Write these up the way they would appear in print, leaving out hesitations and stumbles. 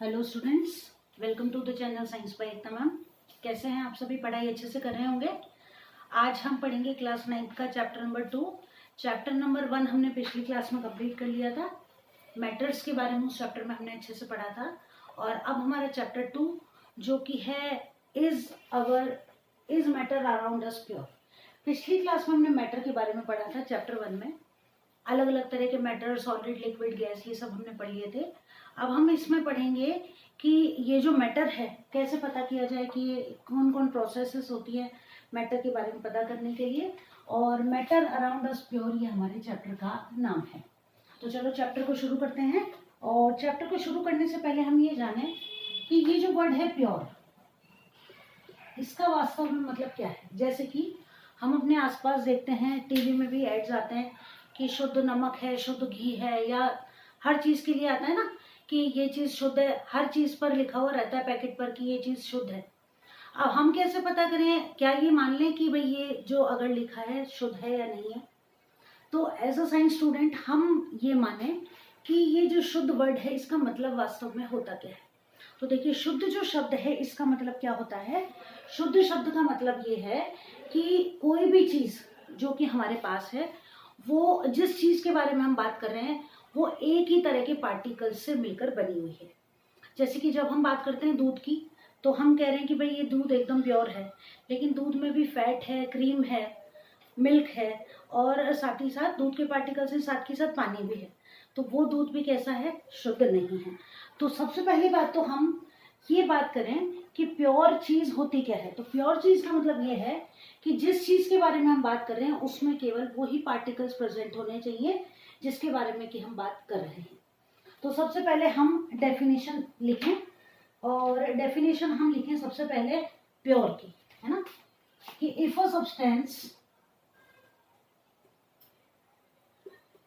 Hello students, welcome to the channel science by Ekta ma'am. कैसे हैं आप सभी? पढ़ाई अच्छे से कर रहे होंगे। आज हम पढ़ेंगे क्लास 9 का चैप्टर नंबर 2। चैप्टर नंबर 1 हमने पिछली क्लास में कंप्लीट कर लिया था। मैटर्स के बारे में उस चैप्टर में हमने अच्छे से पढ़ा था। और अब हमारा चैप्टर 2 जो कि है is matter around us pure. पिछली क्लास में हमने मैटर के बारे में पढ़ा था। चैप्टर 1 में अलग अलग तरह के मैटर, सॉलिड, लिक्विड, गैस, ये सब हमने पढ़ लिए थे। अब हम इसमें पढ़ेंगे कि ये जो मैटर है कैसे पता किया जाए कि ये कौन कौन प्रोसेसेस होती है मैटर के बारे में पता करने के लिए। और मैटर अराउंड अस प्योर ये हमारे चैप्टर का नाम है। तो चलो चैप्टर को शुरू करते हैं। और चैप्टर को शुरू करने से पहले हम ये जानें कि ये जो वर्ड है प्योर, इसका वास्तव में मतलब क्या है। जैसे कि हम अपने आसपास देखते हैं, टीवी में भी एड्स आते हैं कि शुद्ध नमक है, शुद्ध घी है, या हर चीज के लिए आता है ना कि ये चीज शुद्ध है। हर चीज पर लिखा हुआ रहता है पैकेट पर कि ये चीज शुद्ध है। अब हम कैसे पता करें? क्या ये मान लें कि भाई ये जो अगर लिखा है शुद्ध है या नहीं है? तो एज अ साइंस स्टूडेंट हम ये माने कि ये जो शुद्ध वर्ड है इसका मतलब वास्तव में होता क्या है। तो देखिए, शुद्ध जो शब्द है इसका मतलब क्या होता है। शुद्ध शब्द का मतलब ये है कि कोई भी चीज जो कि हमारे पास है, वो जिस चीज के बारे में हम बात कर रहे हैं वो एक ही तरह के पार्टिकल्स से मिलकर बनी हुई है। जैसे कि जब हम बात करते हैं दूध की, तो हम कह रहे हैं कि भाई ये दूध एकदम प्योर है, लेकिन दूध में भी फैट है, क्रीम है, मिल्क है, और साथ ही साथ दूध के पार्टिकल्स हैं, साथ ही साथ पानी भी है। तो वो दूध भी कैसा है? शुद्ध नहीं है। तो सबसे पहली बात तो हम ये बात करें कि प्योर चीज होती क्या है। तो प्योर चीज का मतलब ये है कि जिस चीज के बारे में हम बात कर रहे हैं उसमें केवल वही पार्टिकल्स प्रेजेंट होने चाहिए जिसके बारे में कि हम बात कर रहे हैं। तो सबसे पहले हम डेफिनेशन लिखें, और डेफिनेशन हम लिखें सबसे पहले प्योर की, है ना, कि if a substance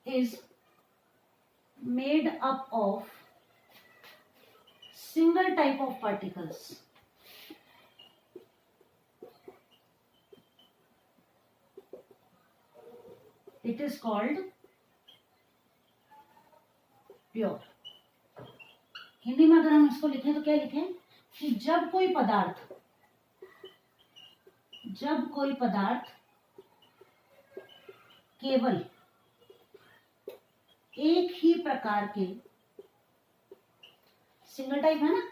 is made up of single type of particles, it is called pure। Hindi में अगर हम इसको लिखें तो क्या लिखें कि जब कोई पदार्थ केवल एक ही प्रकार के, सिंगल टाइप है ना,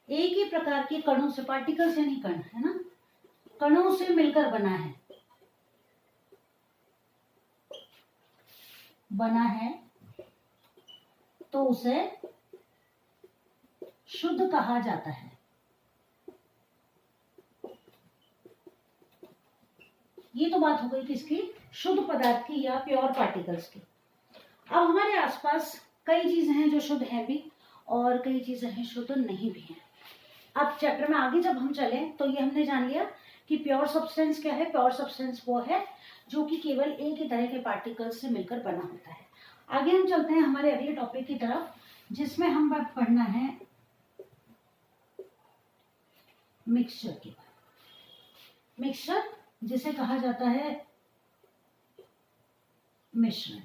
एक ही प्रकार के कणों से, पार्टिकल्स यानी कण, है ना, कणों से मिलकर बना है तो उसे शुद्ध कहा जाता है। ये तो बात हो गई किसकी? शुद्ध पदार्थ की या प्योर पार्टिकल्स की। अब हमारे आसपास कई चीजें हैं जो शुद्ध हैं भी, और कई चीजें हैं शुद्ध नहीं भी हैं। अब चैप्टर में आगे जब हम चले तो ये हमने जान लिया कि प्योर सब्सटेंस क्या है। प्योर सब्सटेंस वो है जो कि केवल एक ही तरह के पार्टिकल्स से मिलकर बना होता है। आगे हम चलते हैं हमारे अगले टॉपिक की तरफ, जिसमें हम बात पढ़ना है मिक्सचर के बारे में। मिक्सचर जिसे कहा जाता है मिश्रण।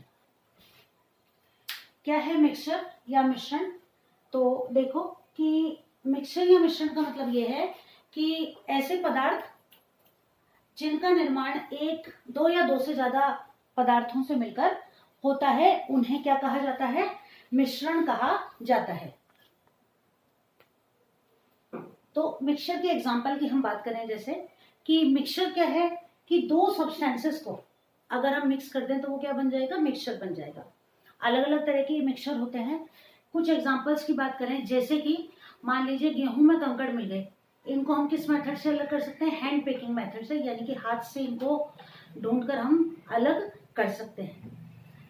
क्या है मिक्सचर या मिश्रण? तो देखो कि मिक्सचर या मिश्रण का मतलब यह है कि ऐसे पदार्थ जिनका निर्माण एक, दो या दो से ज्यादा पदार्थों से मिलकर होता है, उन्हें क्या कहा जाता है? मिश्रण कहा जाता है। तो मिक्सचर के एग्जांपल की हम बात करें, जैसे कि मिक्सचर क्या है कि दो सब्सटेंसेस को अगर हम मिक्स कर दें तो वो क्या बन जाएगा? मिक्सचर बन जाएगा। अलग अलग तरह के मिक्सचर होते हैं। कुछ एग्जांपल्स की बात करें, जैसे कि मान लीजिए गेहूं में कंकड़ मिल गए, इनको हम किस मेथड से अलग कर सकते हैं? हैंड पेकिंग मेथड से, यानी कि हाथ से इनको ढूंढकर हम अलग कर सकते हैं।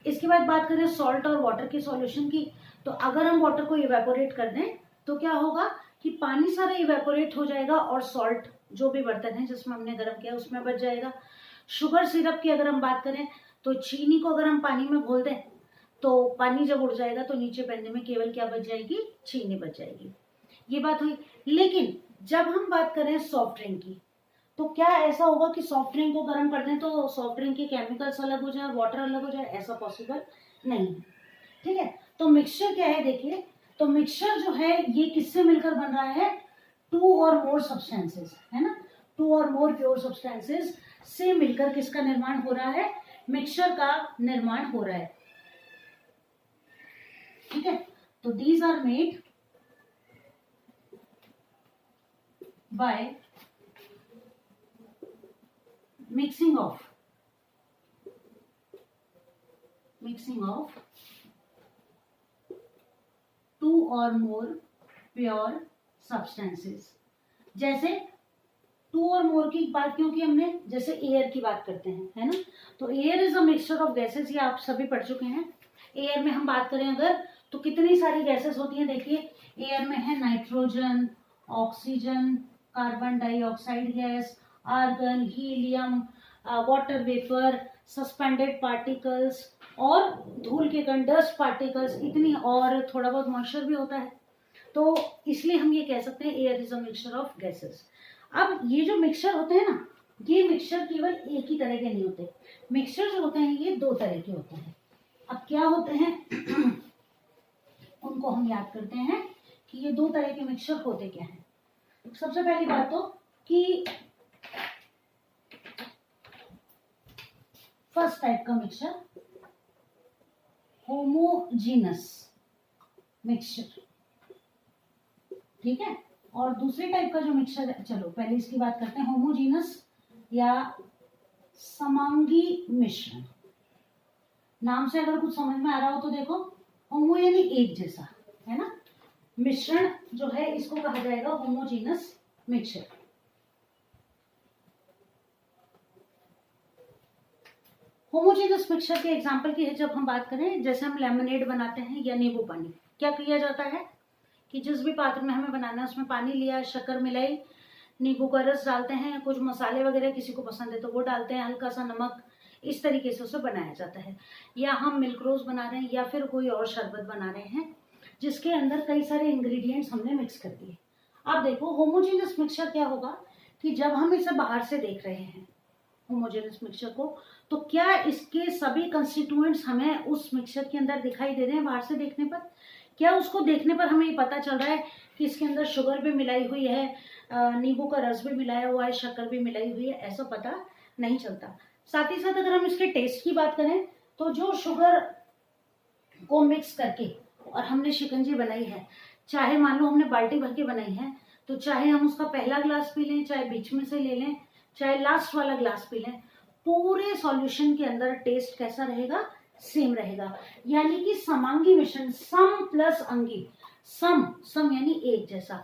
इसके बाद बात करें सॉल्ट और वाटर की सॉल्यूशन की, तो अगर हम वाटर को इवेपोरेट कर दें तो क्या होगा कि पानी सारा इवेपोरेट हो जाएगा और सॉल्ट, जो भी बर्तन है जिसमें हमने गर्म किया, उसमें बच जाएगा। शुगर सिरप की अगर हम बात करें तो चीनी को अगर हम पानी में घोल दें तो पानी जब उड़ जाएगा तो नीचे पन्ने में केवल क्या बच जाएगी? चीनी बच जाएगी। ये बात हुई। लेकिन जब हम बात करें सॉफ्ट ड्रिंक की, तो क्या ऐसा होगा कि सॉफ्ट ड्रिंक को गर्म कर दें तो सॉफ्ट ड्रिंक के केमिकल्स अलग हो जाए, वाटर अलग हो जाए? ऐसा पॉसिबल नहीं है। ठीक है, तो मिक्सचर क्या है देखिए, तो मिक्सचर जो है ये किससे मिलकर बन रहा है, टू और मोर सब्सटेंसेस, है ना, to or more pure substances से मिलकर किसका निर्माण हो रहा है, मिक्सचर का निर्माण हो रहा है। ठीक है, तो these are made by mixing of two or more pure substances. जैसे टू और मोर की बात क्यों की हमने, जैसे एयर की बात करते हैं, है ना, तो air is a mixture of gases, ये आप सभी पढ़ चुके हैं। एयर में हम बात करें अगर तो कितनी सारी गैसेस होती हैं, देखिए एयर में है nitrogen, oxygen, carbon dioxide gas, argon, helium, water vapour, suspended particles और धूल के कण, डस्ट पार्टिकल्स, इतनी, और थोड़ा बहुत मॉइस्चर भी होता है। तो इसलिए हम ये कह सकते हैं air is a mixture of gases. अब ये जो मिक्सचर होते हैं ना, ये मिक्सचर केवल एक ही तरह के नहीं होते, मिक्सचर जो होते हैं ये दो तरह के होते हैं। अब क्या होते हैं उनको हम याद करते हैं कि ये दो तरह के मिक्सचर होते क्या हैं। सबसे पहली बात तो कि फर्स्ट टाइप का मिक्सचर होमोजीनस मिक्सचर, ठीक है, और दूसरे टाइप का जो मिक्सचर है, चलो पहले इसकी बात करते हैं, होमोजीनस या समांगी मिश्रण। नाम से अगर कुछ समझ में आ रहा हो तो देखो, होमो यानी एक जैसा, है ना, मिश्रण जो है इसको कहा जाएगा होमोजीनस मिक्सचर। होमोजीनस मिक्सचर के एग्जांपल की है जब हम बात करें, जैसे हम लेमनेड बनाते हैं या नींबू पानी, क्या किया जाता है कि जिस भी पात्र में हमें बनाना है उसमें पानी लिया, शक्कर मिलाई, नींबू का रस डालते हैं, कुछ मसाले वगैरह किसी को पसंद है तो वो डालते हैं, हल्का सा नमक, इस तरीके से उसे बनाया जाता है। या हम मिल्क रोज बना रहे हैं या फिर कोई और शरबत बना रहे हैं जिसके अंदर कई सारे इंग्रेडिएंट्स हमने मिक्स कर दिए। अब देखो होमोजेनस मिक्सचर क्या होगा कि जब हम इसे बाहर से देख रहे हैं होमोजेनस मिक्सचर को, तो क्या इसके सभी कंस्टिट्यूएंट्स हमें उस मिक्सचर के अंदर दिखाई दे रहे हैं बाहर से देखने पर? क्या उसको देखने पर हमें ये पता चल रहा है कि इसके अंदर शुगर भी मिलाई हुई है, नींबू का रस भी मिलाया हुआ है, शक्कर भी मिलाई हुई है? ऐसा पता नहीं चलता। साथ ही साथ अगर हम इसके टेस्ट की बात करें तो जो शुगर को मिक्स करके और हमने शिकंजी बनाई है, चाहे मान लो हमने बाल्टी भर के बनाई है, तो चाहे हम उसका पहला ग्लास पी लें, चाहे बीच में से ले लें, चाहे लास्ट वाला ग्लास पी लें, पूरे सॉल्यूशन के अंदर टेस्ट कैसा रहेगा? सेम रहेगा। यानी कि समांगी मिश्रण, सम प्लस अंगी, सम यानी एक जैसा,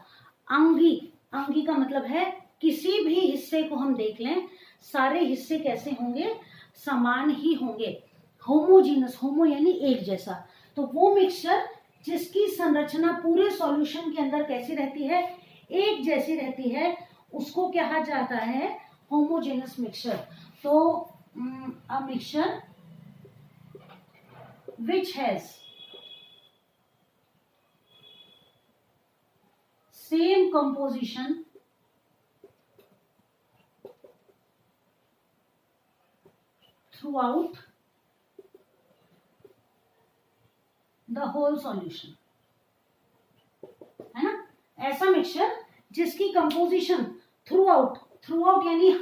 अंगी का मतलब है किसी भी हिस्से को हम देख लें, सारे हिस्से कैसे होंगे? समान ही होंगे। होमोजीनस, होमो यानी एक जैसा, तो वो मिक्सचर जिसकी संरचना पूरे सॉल्यूशन के अंदर कैसी रहती है? एक जैसी रहती है, उसको कहा जाता है होमोजेनस मिक्सचर। तो a mixture which has same composition throughout the whole solution, है ना, ऐसा मिक्सचर जिसकी कंपोजिशन थ्रू आउट यानी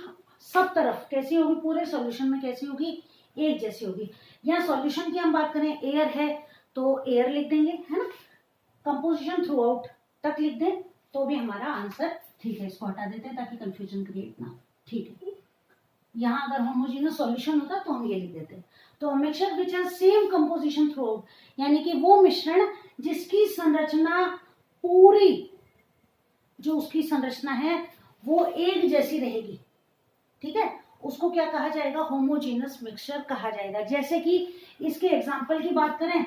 सब तरफ कैसी होगी? पूरे सॉल्यूशन में कैसी होगी? एक जैसी होगी। यहाँ सॉल्यूशन की हम बात करें, एयर है तो एयर लिख देंगे, है ना, कंपोजिशन थ्रू आउट तक लिख दें तो भी हमारा आंसर ठीक है। इसको हटा देते हैं ताकि कंफ्यूजन क्रिएट ना हो, ठीक है। यहाँ अगर होमोजेनस सॉल्यूशन होता तो हम ये लिख देते। तो mixture which has same composition through out, यानी कि वो मिश्रण जिसकी संरचना पूरी, जो उसकी संरचना है वो एक जैसी रहेगी, ठीक है, उसको क्या कहा जाएगा? होमोजेनस मिक्सचर कहा जाएगा। जैसे कि इसके एग्जांपल की बात करें,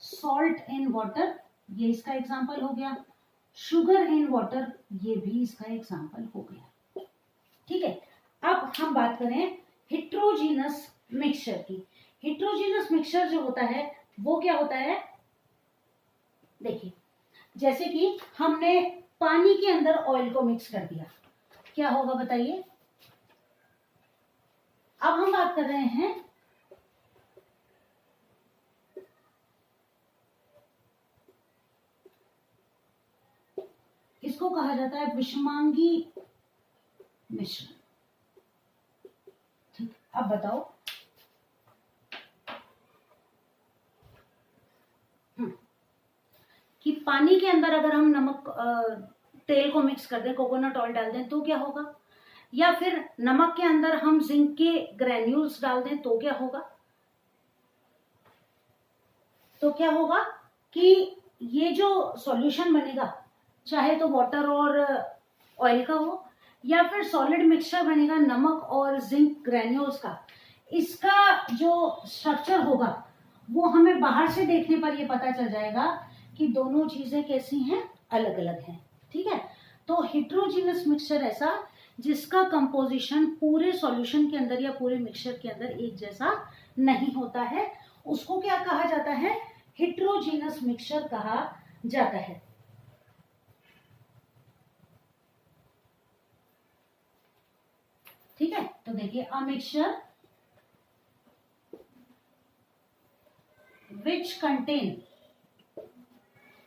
सॉल्ट इन वाटर, ये इसका एग्जांपल हो गया, शुगर इन वाटर, ये भी इसका एग्जांपल हो गया, ठीक है। अब हम बात करें हेट्रोजीनस मिक्सचर की। हेट्रोजीनस मिक्सचर जो होता है वो क्या होता है? देखिए, जैसे कि हमने पानी के अंदर ऑयल को मिक्स कर दिया, क्या होगा बताइए? अब हम बात कर रहे हैं इसको कहा जाता है विषमांगी मिश्रण। ठीक, अब बताओ कि पानी के अंदर अगर हम नमक तेल को मिक्स कर दें, कोकोनट ऑयल डाल दें तो क्या होगा, या फिर नमक के अंदर हम जिंक के ग्रेन्यूल्स डाल दें तो क्या होगा। तो क्या होगा कि ये जो सॉल्यूशन बनेगा, चाहे तो वाटर और ऑयल का हो या फिर सॉलिड मिक्सचर बनेगा नमक और जिंक ग्रेन्यूल्स का, इसका जो स्ट्रक्चर होगा वो हमें बाहर से देखने पर ये पता चल जाएगा कि दोनों चीजें कैसी हैं, अलग अलग हैं। ठीक है, तो हेट्रोजीनस मिक्सचर ऐसा जिसका कंपोजिशन पूरे सॉल्यूशन के अंदर या पूरे मिक्सचर के अंदर एक जैसा नहीं होता है, उसको क्या कहा जाता है, हेट्रोजीनस मिक्सचर कहा जाता है। ठीक है, तो देखिए अ मिक्सचर विच कंटेन,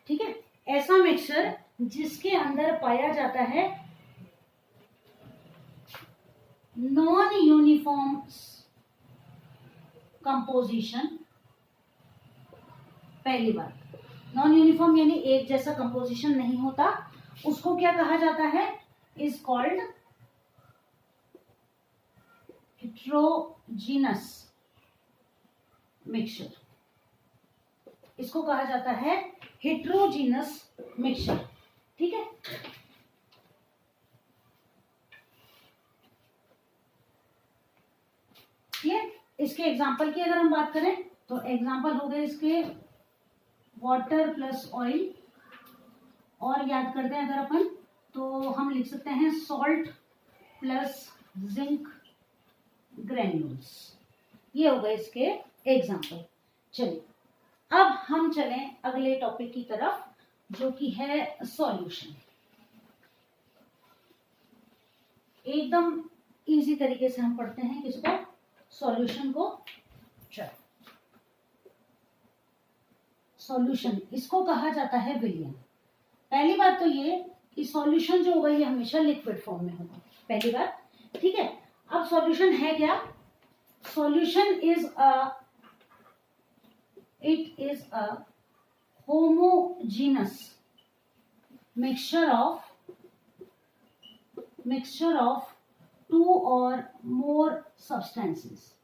ठीक है, ऐसा मिक्सचर जिसके अंदर पाया जाता है नॉन यूनिफॉर्म कंपोजिशन। पहली बात, नॉन यूनिफॉर्म यानी एक जैसा कंपोजिशन नहीं होता, उसको क्या कहा जाता है, इज कॉल्ड हेट्रोजीनस मिक्सचर। इसको कहा जाता है हेट्रोजीनस मिक्सचर। ठीक है, ये इसके एग्जाम्पल की अगर हम बात करें तो एग्जाम्पल हो गए इसके वाटर प्लस ऑयल, और याद करते हैं अगर अपन तो हम लिख सकते हैं सॉल्ट प्लस जिंक ग्रेन्यूल्स। ये हो गए इसके एग्जाम्पल। चलिए अब हम चलें अगले टॉपिक की तरफ जो कि है सॉल्यूशन। एकदम इजी तरीके से हम पढ़ते हैं किसको, सॉल्यूशन को। चलो, सॉल्यूशन इसको कहा जाता है विलयन। पहली बात तो ये कि सॉल्यूशन जो होगा ये हमेशा लिक्विड फॉर्म में होगा, पहली बात। ठीक है, अब सॉल्यूशन है क्या, solution it is a homogeneous mixture of two or more substances.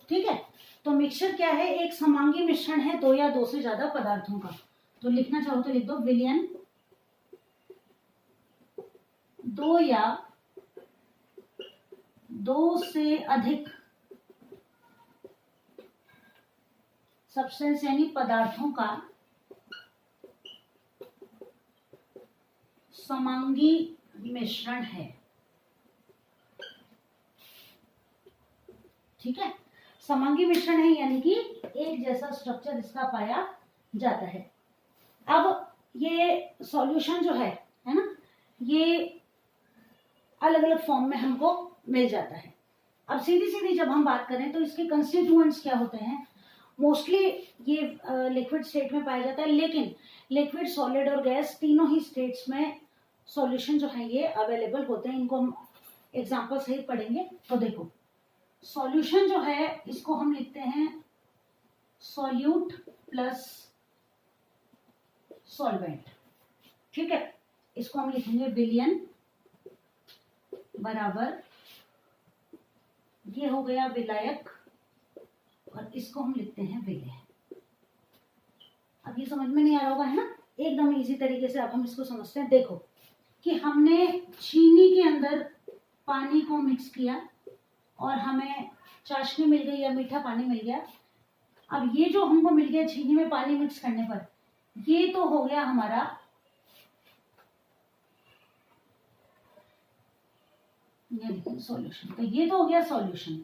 ठीक है, तो मिक्सचर क्या है, एक समांगी मिश्रण है दो या दो से ज्यादा पदार्थों का। तो लिखना चाहो तो लिख दो विलयन दो या दो से अधिक सब्सटेंस यानी पदार्थों का समांगी मिश्रण है। ठीक है, समांगी मिश्रण है यानी कि एक जैसा स्ट्रक्चर इसका पाया जाता है। अब ये सॉल्यूशन जो है ना, ये अलग अलग फॉर्म में हमको मिल जाता है। अब सीधी सीधी जब हम बात करें तो इसके कंस्टिट्यूएंट्स क्या होते हैं, मोस्टली ये लिक्विड स्टेट में पाया जाता है, लेकिन लिक्विड, सॉलिड और गैस तीनों ही स्टेट्स में सॉल्यूशन जो है ये अवेलेबल होते हैं। इनको हम एग्जांपल सहित पढ़ेंगे। तो देखो सॉल्यूशन जो है इसको हम लिखते हैं सॉल्यूट प्लस सॉल्वेंट। ठीक है, इसको हम लिखेंगे विलयन बराबर, ये हो गया विलायक, और इसको हम लिखते हैं विलेय। अब ये समझ में नहीं आ रहा होगा, है ना, एकदम इजी तरीके से अब हम इसको समझते हैं। देखो कि हमने चीनी के अंदर पानी को मिक्स किया और हमें चाशनी मिल गई या मीठा पानी मिल गया। अब ये जो हमको मिल गया चीनी में पानी मिक्स करने पर, ये तो हो गया हमारा सॉल्यूशन। तो ये तो हो गया सॉल्यूशन।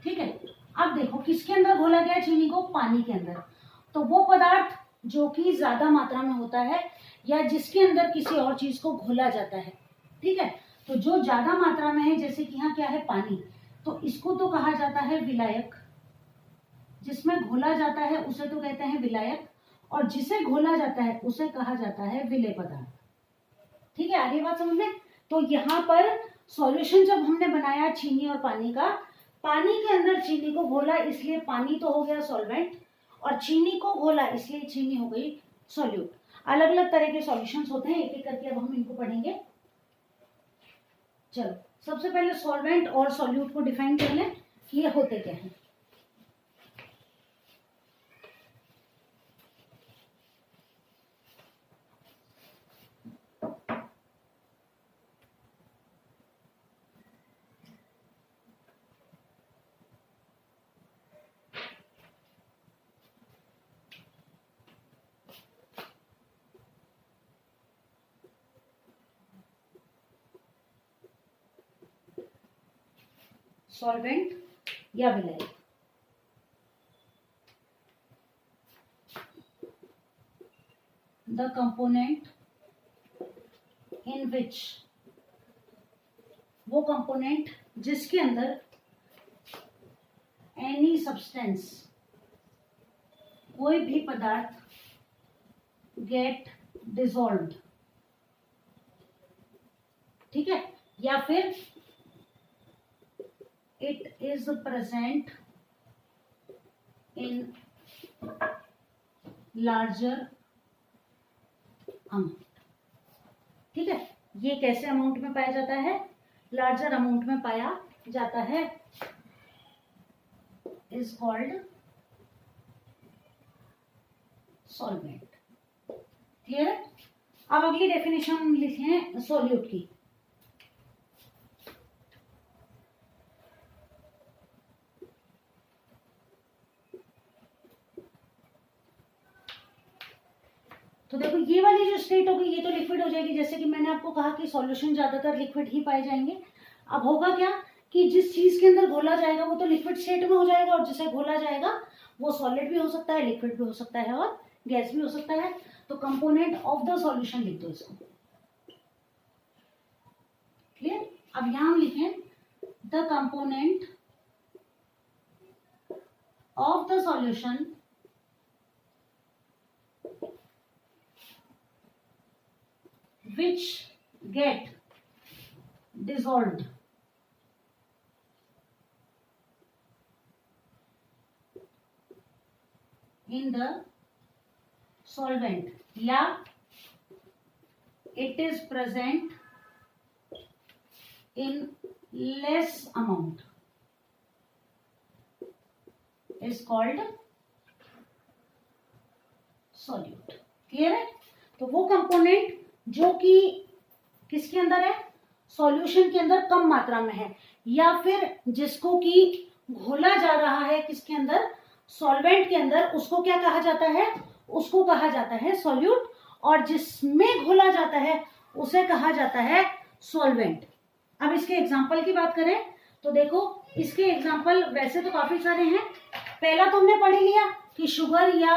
ठीक है, अब देखो किसके अंदर घोला गया चीनी को, पानी के अंदर। तो वो पदार्थ जो कि ज्यादा मात्रा में होता है या जिसके अंदर किसी और चीज को घोला जाता है। ठीक है, तो जो ज्यादा मात्रा में है, जैसे कि यहाँ क्या है पानी, तो इसको तो कहा जाता है विलायक। जिसमें घोला जाता है उसे तो कहते हैं विलायक, और जिसे घोला जाता है उसे कहा जाता है विलेय पदार्थ। ठीक है, आगे बात समझ में। तो यहाँ पर सॉल्यूशन जब हमने बनाया चीनी और पानी का, पानी के अंदर चीनी को घोला इसलिए पानी तो हो गया सॉल्वेंट, और चीनी को घोला इसलिए चीनी हो गई सॉल्यूट। अलग अलग तरह के सॉल्यूशंस होते हैं, एक एक करके अब हम इनको पढ़ेंगे। चलो सबसे पहले सॉल्वेंट और सॉल्यूट को डिफाइन कर लें कि ये होते क्या हैं। सॉल्वेंट या विलेय। द कंपोनेंट इन विच, वो कंपोनेंट जिसके अंदर एनी सब्सटेंस, कोई भी पदार्थ गेट डिसॉल्व्ड, ठीक है, या फिर it is present in larger amount। ठीक है, ये कैसे अमाउंट में पाया जाता है? लार्जर अमाउंट में पाया जाता है, is called solvent। क्लियर है? अब अगली डेफिनेशन लिखें सॉल्यूट की। तो देखो ये वाली जो स्टेट होगी ये तो लिक्विड हो जाएगी, जैसे कि मैंने आपको कहा कि सॉल्यूशन ज्यादातर लिक्विड ही पाए जाएंगे। अब होगा क्या कि जिस चीज के अंदर घोला जाएगा वो तो लिक्विड स्टेट में हो जाएगा, और जिसे घोला जाएगा वो सॉलिड भी हो सकता है, लिक्विड भी हो सकता है और गैस भी हो सकता है। तो कंपोनेंट ऑफ द सॉल्यूशन लिख दो इसको। क्लियर? अब यहां हम लिखें the component of the solution which get dissolved in the solvent, या it is present in less amount is called solute। Clear है? तो वो कंपोनेंट जो कि किसके अंदर है? सॉल्यूशन के अंदर कम मात्रा में है, या फिर जिसको कि घोला जा रहा है किसके अंदर? सॉल्वेंट के अंदर, उसको क्या कहा जाता है? उसको कहा जाता है सॉल्यूट, और जिसमें घोला जाता है उसे कहा जाता है सॉल्वेंट। अब इसके एग्जाम्पल की बात करें तो देखो इसके एग्जाम्पल वैसे तो काफी सारे हैं। पहला तो हमने पढ़ लिया कि शुगर या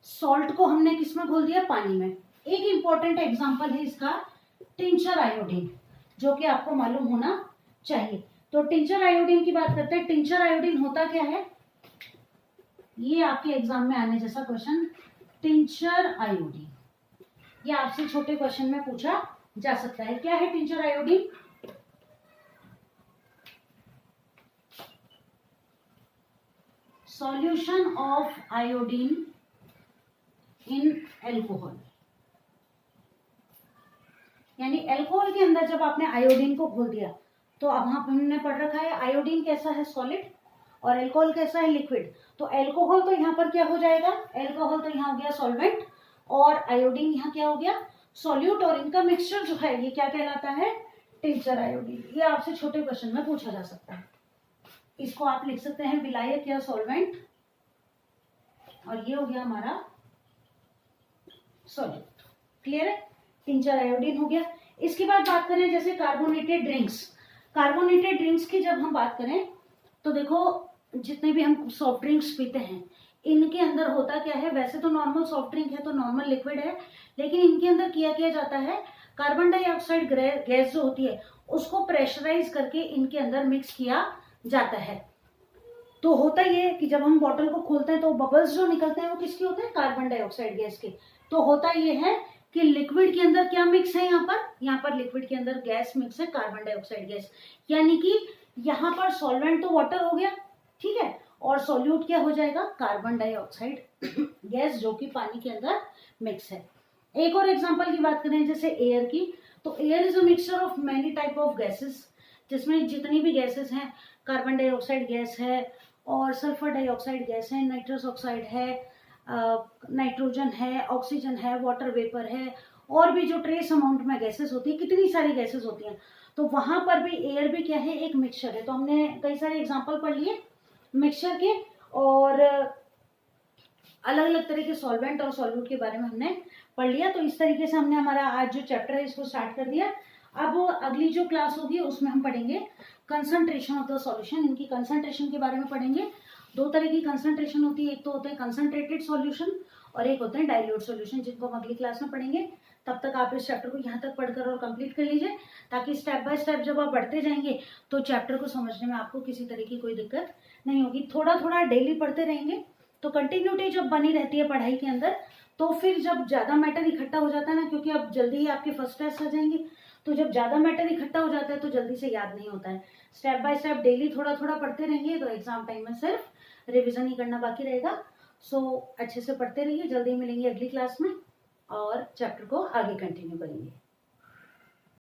सॉल्ट को हमने किसमें घोल दिया? पानी में। एक इंपॉर्टेंट एग्जांपल है इसका टिंचर आयोडीन, जो कि आपको मालूम होना चाहिए। तो टिंचर आयोडीन की बात करते हैं। टिंचर आयोडीन होता क्या है? ये आपके एग्जाम में आने जैसा क्वेश्चन, टिंचर आयोडीन, ये आपसे छोटे क्वेश्चन में पूछा जा सकता है। क्या है tincture iodine? Solution of iodine in alcohol, यानी एल्कोहल के अंदर जब आपने आयोडीन को घोल दिया, तो अब हमने पढ़ रखा है आयोडीन कैसा है? सॉलिड, और एल्कोहल कैसा है? लिक्विड। तो एल्कोहल तो यहाँ पर क्या हो जाएगा? एल्कोहल तो यहाँ हो गया सॉल्वेंट, और आयोडीन यहाँ क्या हो गया? सॉल्यूट, और इनका मिक्सचर जो है ये क्या कहलाता है? Tincture iodine. ये आपसे छोटे क्वेश्चन में पूछा जा सकता है। इसको आप लिख सकते हैं विलायक या सॉल्वेंट, और ये हो गया हमारा सॉल्यूट। क्लियर है? टिंचर आयोडीन हो गया। इसके बाद बात करें जैसे कार्बोनेटेड ड्रिंक्स। कार्बोनेटेड ड्रिंक्स की जब हम बात करें तो देखो जितने भी हम सॉफ्ट ड्रिंक्स पीते हैं इनके अंदर होता क्या है? वैसे तो नॉर्मल सॉफ्ट ड्रिंक है तो नॉर्मल लिक्विड है, लेकिन इनके अंदर किया जाता है कार्बन डाइऑक्साइड गैस जो होती है उसको प्रेशराइज करके इनके अंदर मिक्स किया जाता है। तो होता ये है कि जब हम बॉटल को खोलते हैं तो बबल्स जो निकलते हैं वो किसके होते हैं, कार्बन डाइऑक्साइड गैस के। तो होता ये है कि लिक्विड के अंदर क्या मिक्स है, यहाँ पर लिक्विड के अंदर गैस मिक्स है, कार्बन डाइऑक्साइड गैस। यानी कि यहाँ पर सॉल्वेंट तो वाटर हो गया, ठीक है, और सॉल्यूट क्या हो जाएगा, कार्बन डाइऑक्साइड गैस, जो कि पानी के अंदर मिक्स है। एक और एग्जांपल की बात करें जैसे एयर की, तो air is a mixture of many type of gases, जिसमें जितनी भी गैसेस हैं, कार्बन डाइऑक्साइड गैस है और सल्फर डाइऑक्साइड गैस है, नाइट्रस ऑक्साइड है, नाइट्रोजन है, ऑक्सीजन है, वाटर वेपर है, और भी जो ट्रेस अमाउंट में गैसेस होती है, कितनी सारी गैसेस होती हैं। तो वहां पर भी एयर भी क्या है, एक मिक्सचर है। तो हमने कई सारे एग्जाम्पल पढ़ लिए मिक्सचर के, और अलग अलग तरह के सॉल्वेंट और सॉल्यूट के बारे में हमने पढ़ लिया। तो इस तरीके से हमने हमारा आज जो चैप्टर है इसको स्टार्ट कर दिया। अब अगली जो क्लास होगी उसमें हम पढ़ेंगे कंसंट्रेशन ऑफ द सॉल्यूशन। इनकी कंसंट्रेशन के बारे में पढ़ेंगे। दो तरह की कंसंट्रेशन होती है, एक तो होते हैं कंसंट्रेटेड सॉल्यूशन और एक होते हैं डाइल्यूट सॉल्यूशन, जिनको हम अगली क्लास में पढ़ेंगे। तब तक आप इस चैप्टर को यहाँ तक पढ़कर और कंप्लीट कर लीजिए, ताकि स्टेप बाय स्टेप जब आप बढ़ते जाएंगे तो चैप्टर को समझने में आपको किसी तरह की कोई दिक्कत नहीं होगी। थोड़ा थोड़ा डेली पढ़ते रहेंगे तो कंटिन्यूटी जब बनी रहती है पढ़ाई के अंदर, तो फिर जब ज्यादा मैटर इकट्ठा हो जाता है ना, क्योंकि अब जल्दी ही आपके फर्स्ट टेस्ट आ जाएंगे, तो जब ज्यादा मैटर इकट्ठा हो जाता है तो जल्दी से याद नहीं होता है। स्टेप बाय स्टेप डेली थोड़ा थोड़ा पढ़ते रहेंगे तो एग्जाम टाइम में सिर्फ रिविजन ही करना बाकी रहेगा। सो अच्छे से पढ़ते रहिए। जल्दी मिलेंगे अगली क्लास में और चैप्टर को आगे कंटिन्यू करेंगे।